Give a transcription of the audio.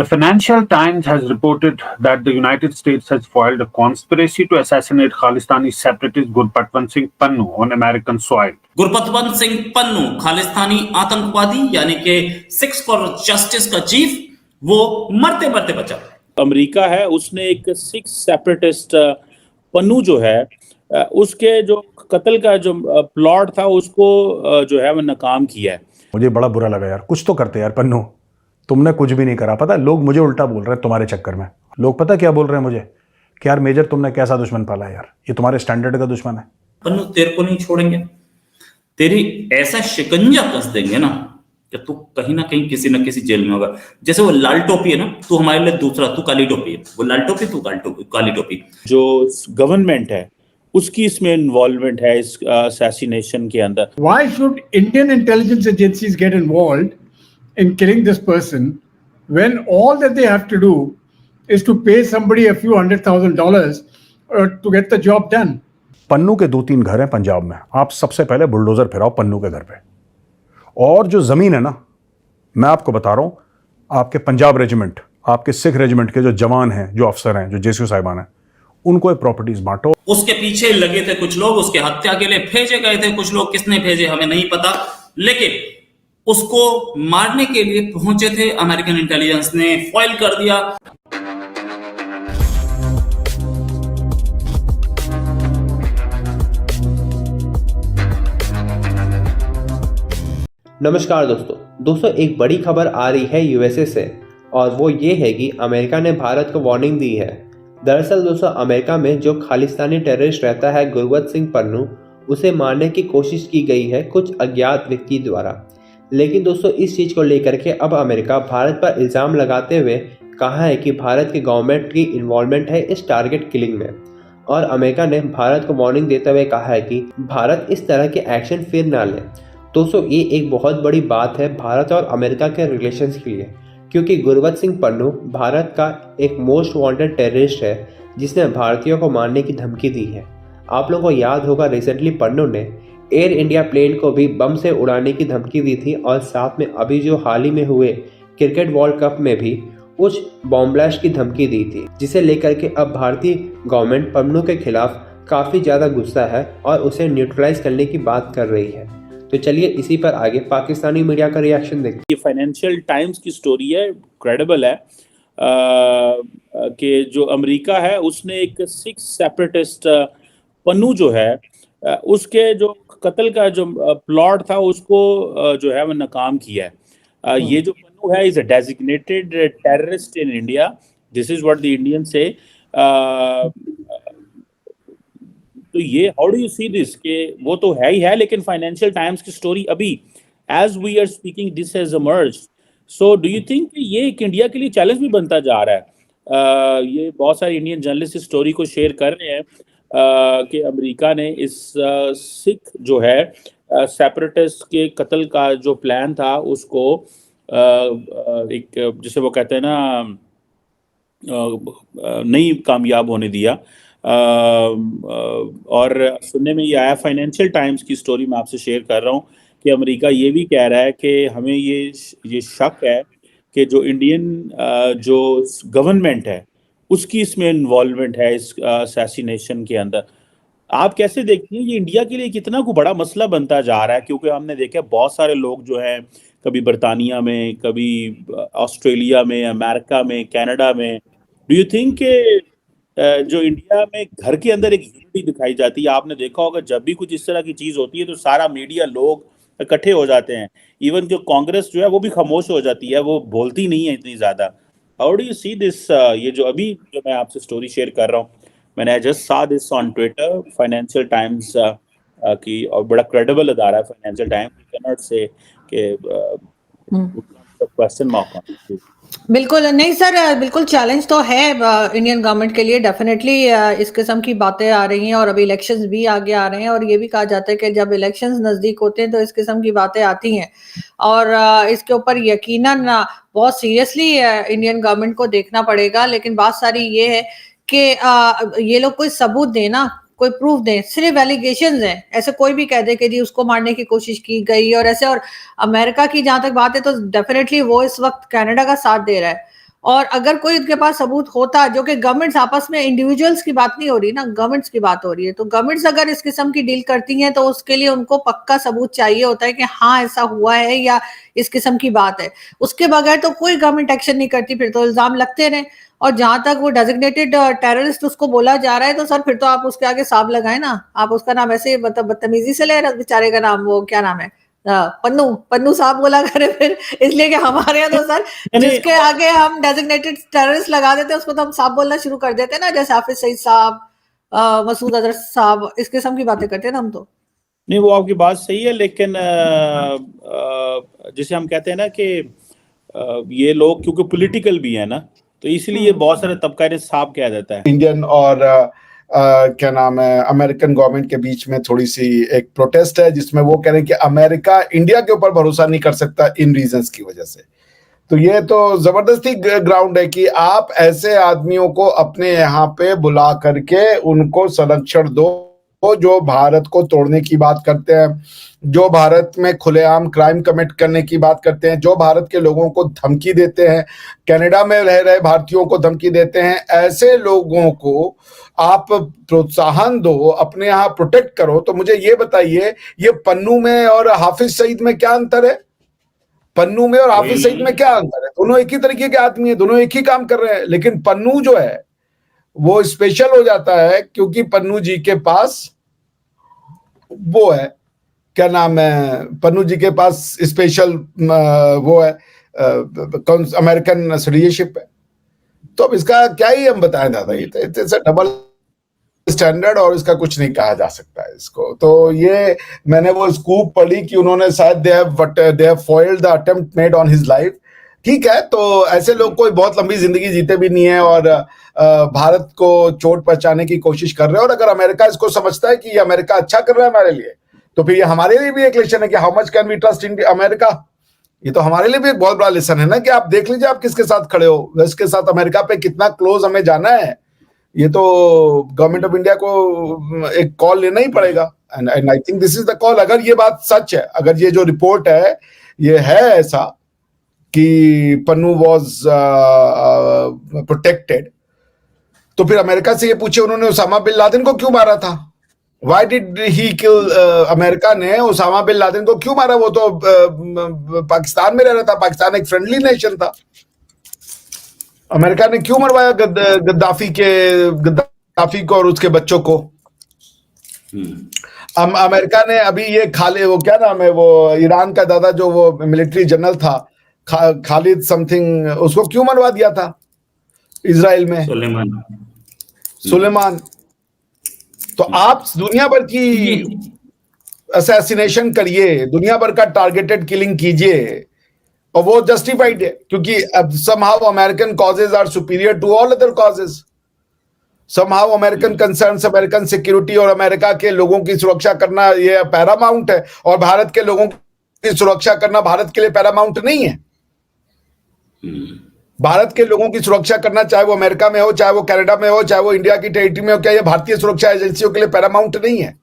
The Financial Times has reported that the United States has foiled a conspiracy to assassinate Khalistani separatist Gurpatwant Singh Pannu on American soil. Gurpatwant Singh Pannu Khalistani आतंकवादी यानी कि six for justice का chief, वो मरते मरते बचा। America है उसने एक सिख सेपरेटिस्ट पन्नू जो है उसके जो कत्ल का जो प्लॉट था उसको जो है वो नाकाम किया है। मुझे बड़ा बुरा लगा यार, कुछ तो करते यार पन्नू, तुमने कुछ भी नहीं करा। पता है लोग मुझे उल्टा बोल रहे हैं तुम्हारे चक्कर में। लोग पता क्या बोल रहे हैं मुझे कि यार मेजर तुमने कैसा दुश्मन पाला यार, ये तुम्हारे स्टैंडर्ड का दुश्मन है। पन्नू तेरे को नहीं छोड़ेंगे, तेरी ऐसा शिकंजा कस देंगे ना कि तू कहीं ना कहीं किसी ना किसी जेल में होगा। जैसे वो लाल टोपी है ना, तू हमारे लिए दूसरा, तू काली टोपी है। वो लाल टोपी, तू काली टोपी। जो गवर्नमेंट है उसकी इसमें इन्वॉल्वमेंट है इस असैसिनेशन के अंदर। Why should Indian intelligence agencies get involved in killing this person when all that they have to do is to pay somebody a few $100,000 to get the job done? Pannu के 2-3 घर हैं पंजाब में, आप सबसे पहले बुलडोजर फिराओ पन्नू के घर पे। और जो जमीन है ना, मैं आपको बता रहा हूं, आपके पंजाब रेजिमेंट, आपके सिख रेजिमेंट के जो जवान हैं, जो अफसर हैं, जो जेसीओ साहिबान हैं, उनको प्रॉपर्टीज बांटो। उसके पीछे लगे थे कुछ लोग, उसके हत्या के लिए भेजे गए थे कुछ लोग, किसने भेजे हमें नहीं पता, लेकिन उसको मारने के लिए पहुंचे थे। अमेरिकन इंटेलिजेंस ने फॉइल कर दिया। नमस्कार दोस्तों, एक बड़ी खबर आ रही है यूएसए से, और वो ये है कि अमेरिका ने भारत को वार्निंग दी है। दरअसल दोस्तों, अमेरिका में जो खालिस्तानी टेररिस्ट रहता है गुरपतवंत सिंह पन्नू, उसे मारने की कोशिश की गई है कुछ अज्ञात व्यक्ति द्वारा। लेकिन दोस्तों, इस चीज़ को लेकर के अब अमेरिका भारत पर इल्ज़ाम लगाते हुए कहा है कि भारत की गवर्नमेंट की इन्वॉल्वमेंट है इस टारगेट किलिंग में। और अमेरिका ने भारत को वार्निंग देते हुए कहा है कि भारत इस तरह के एक्शन फिर ना ले। दोस्तों, ये एक बहुत बड़ी बात है भारत और अमेरिका के रिलेशंस के लिए, क्योंकि गुरपतवंत सिंह पन्नू भारत का एक मोस्ट वांटेड टेररिस्ट है जिसने भारतीयों को मारने की धमकी दी है। आप लोगों को याद होगा, रिसेंटली पन्नू ने एयर इंडिया प्लेन को भी बम से उड़ाने की धमकी दी थी, और साथ में अभी जो हाल ही में हुए क्रिकेट वर्ल्ड कप में भी कुछ बॉम्ब ब्लास्ट की धमकी दी थी, जिसे लेकर के अब भारतीय गवर्नमेंट पन्नू के खिलाफ काफ़ी ज़्यादा गुस्सा है और उसे न्यूट्रलाइज करने की बात कर रही है। तो चलिए इसी पर आगे पाकिस्तानी मीडिया का रिएक्शन देखते हैं। ये फाइनेंशियल टाइम्स की स्टोरी है, क्रेडिबल है, कि जो अमेरिका है उसने एक सिख सेपरेटिस्ट पन्नू जो है उसके जो कत्ल का जो प्लॉट था उसको जो है वो नाकाम किया है। ये जो पन्नू है is a designated terrorist in India, this is what the Indian say. तो ये how do you see this, कि वो तो है ही है, लेकिन फाइनेंशियल टाइम्स की स्टोरी अभी as we are speaking this has emerged. So do you think ये एक इंडिया के लिए चैलेंज भी बनता जा रहा है? ये बहुत सारे इंडियन जर्नलिस्ट इस स्टोरी को शेयर कर रहे हैं कि अमेरिका ने इस सिख जो है सेपरेटिस्ट के कत्ल का जो प्लान था उसको एक जिसे वो कहते हैं ना नहीं कामयाब होने दिया। और सुनने में ये आया, फाइनेंशियल टाइम्स की स्टोरी मैं आपसे शेयर कर रहा हूँ कि अमेरिका ये भी कह रहा है कि हमें ये शक है कि जो इंडियन जो गवर्नमेंट है उसकी इसमें इन्वॉल्वमेंट है इस असैसिनेशन के अंदर। आप कैसे देखती हैं ये इंडिया के लिए कितना को बड़ा मसला बनता जा रहा है? क्योंकि हमने देखा बहुत सारे लोग जो हैं कभी बरतानिया में, कभी ऑस्ट्रेलिया में, अमेरिका में, कनाडा में, डू यू थिंक के जो इंडिया में घर के अंदर एक यूनिटी दिखाई जाती है? आपने देखा होगा जब भी कुछ इस तरह की चीज होती है तो सारा मीडिया, लोग इकट्ठे हो जाते हैं। इवन जो कांग्रेस जो है वो भी खामोश हो जाती है, वो बोलती नहीं है इतनी ज्यादा। How do you see this? ये जो अभी जो मैं आपसे स्टोरी शेयर कर रहा हूँ, मैंने जस्ट सा this on Twitter, financial Times की, और बड़ा क्रेडिबल अदारा है फाइनेंशियल टाइम्स, कैन नॉट से कि क्वेश्चन मार्क। बिल्कुल नहीं सर, बिल्कुल चैलेंज तो है इंडियन गवर्नमेंट के लिए, डेफिनेटली इस किस्म की बातें आ रही हैं और अभी इलेक्शंस भी आगे आ रहे हैं, और ये भी कहा जाता है कि जब इलेक्शंस नजदीक होते हैं तो इस किस्म की बातें आती हैं, और इसके ऊपर यकीनन बहुत सीरियसली इंडियन गवर्नमेंट को देखना पड़ेगा। लेकिन बात सारी ये है कि ये लोग कोई सबूत देना, कोई प्रूफ दें, सिर्फ एलिगेशंस हैं। ऐसे कोई भी कह दे कि जी उसको मारने की कोशिश की गई और ऐसे। और अमेरिका की जहां तक बात है तो डेफिनेटली वो इस वक्त कनाडा का साथ दे रहा है, और अगर कोई उनके पास सबूत होता, जो कि गवर्नमेंट्स आपस में, इंडिविजुअल्स की बात नहीं हो रही ना, गवर्नमेंट्स की बात हो रही है, तो गवर्नमेंट्स अगर इस किस्म की डील करती हैं तो उसके लिए उनको पक्का सबूत चाहिए होता है कि हाँ ऐसा हुआ है या इस किस्म की बात है। उसके बगैर तो कोई गवर्नमेंट एक्शन नहीं करती, फिर तो इल्जाम लगते रहे। और जहां तक वो डेजिग्नेटेड टेररिस्ट उसको बोला जा रहा है, तो सर फिर तो आप उसके आगे साब लगाए ना। आप उसका नाम ऐसे मतलब बदतमीजी से ले रहे हैं, बेचारे का नाम, वो क्या नाम है, पन्नू पन्नू साहब बोला करे फिर, इसलिए कि हमारे यहाँ तो सर जिसके आगे हम डेजिग्नेटेड टेररिस्ट लगा देते हैं उसको तो हम साहब बोलना शुरू कर देते हैं ना, जैसे हाफिज सईद साहब, मसूद अजहर साहब, इस किस्म की बातें करते हैं ना हम तो। नहीं, वो आपकी बात सही है, लेकिन जिसे हम कहते हैं ना कि ये लोग क्योंकि पॉलिटिकल भी है ना, तो इसलिए बहुत सारे तबका इन्हें साहब कह देता है। इंडियन और क्या नाम है अमेरिकन गवर्नमेंट के बीच में थोड़ी सी एक प्रोटेस्ट है, जिसमें वो कह रहे हैं कि अमेरिका इंडिया के ऊपर भरोसा नहीं कर सकता इन रीजंस की वजह से। तो ये तो जबरदस्ती ग्राउंड है कि आप ऐसे आदमियों को अपने यहाँ पे बुला करके उनको संरक्षण दो जो भारत को तोड़ने की बात करते हैं, जो भारत में खुलेआम क्राइम कमिट करने की बात करते हैं, जो भारत के लोगों को धमकी देते हैं, कनाडा में रह रहे भारतीयों को धमकी देते हैं, ऐसे लोगों को आप प्रोत्साहन दो, अपने यहाँ प्रोटेक्ट करो। तो मुझे ये बताइए, ये पन्नू में और हाफिज सईद में क्या अंतर है? पन्नू में और हाफिज सईद में क्या अंतर है? दोनों एक ही तरीके के आदमी है, दोनों एक ही काम कर रहे हैं, लेकिन पन्नू जो है वो स्पेशल हो जाता है क्योंकि पन्नू जी के पास वो है, क्या नाम है, पन्नू जी के पास स्पेशल वो है, अमेरिकन सिटीजनशिप है। तो अब इसका क्या ही हम बताएं दादा, ये तो डबल स्टैंडर्ड और इसका कुछ नहीं कहा जा सकता है इसको। तो ये मैंने वो स्कूप पढ़ी कि उन्होंने शायद they have foiled the attempt made on his life. ठीक है, तो ऐसे लोग कोई बहुत लंबी जिंदगी जीते भी नहीं है और भारत को चोट पहुंचाने की कोशिश कर रहे हैं। और अगर अमेरिका इसको समझता है कि ये अमेरिका अच्छा कर रहा है हमारे लिए, तो फिर ये हमारे लिए भी एक लेसन है कि how much can we trust in America. ये तो हमारे लिए भी एक बहुत बड़ा लेसन है ना कि आप देख लीजिए आप किसके साथ खड़े हो, वेस्ट के साथ अमेरिका पे कितना क्लोज हमें जाना है। ये तो गवर्नमेंट ऑफ इंडिया को एक कॉल लेना ही पड़ेगा, and I think this is the call. अगर ये बात सच है, अगर ये जो रिपोर्ट है ये है ऐसा कि पन्नू वॉज प्रोटेक्टेड, तो फिर अमेरिका से ये पूछे उन्होंने उसामा बिन लादेन को क्यों मारा था? Why did he kill? America ने उसामा बिन लादेन को क्यों मारा? वो तो पाकिस्तान में रह रहा था, पाकिस्तान एक फ्रेंडली नेशन था। अमेरिका ने क्यों मरवाया गद्दाफी को और उसके बच्चों को? अमेरिका ने अभी ये वो क्या नाम है, वो ईरान का दादा जो वो मिलिट्री जनरल था, खालिद समथिंग, उसको क्यों मरवा दिया था इजराइल में? सुलेमान। तो आप दुनिया भर की असैसिनेशन करिए, दुनिया भर का टारगेटेड किलिंग कीजिए, और वो जस्टिफाइड है क्योंकि अब somehow American causes are superior to all other causes. Somehow American concerns, American security और अमेरिका के लोगों की सुरक्षा करना ये पैरामाउंट है, और भारत के लोगों की सुरक्षा करना भारत के लिए पैरामाउंट नहीं है। भारत के लोगों की सुरक्षा करना, चाहे वो अमेरिका में हो, चाहे वो कनाडा में हो, चाहे वो इंडिया की टेरिटरी में हो, क्या ये भारतीय सुरक्षा एजेंसियों के लिए पैरामाउंट नहीं है?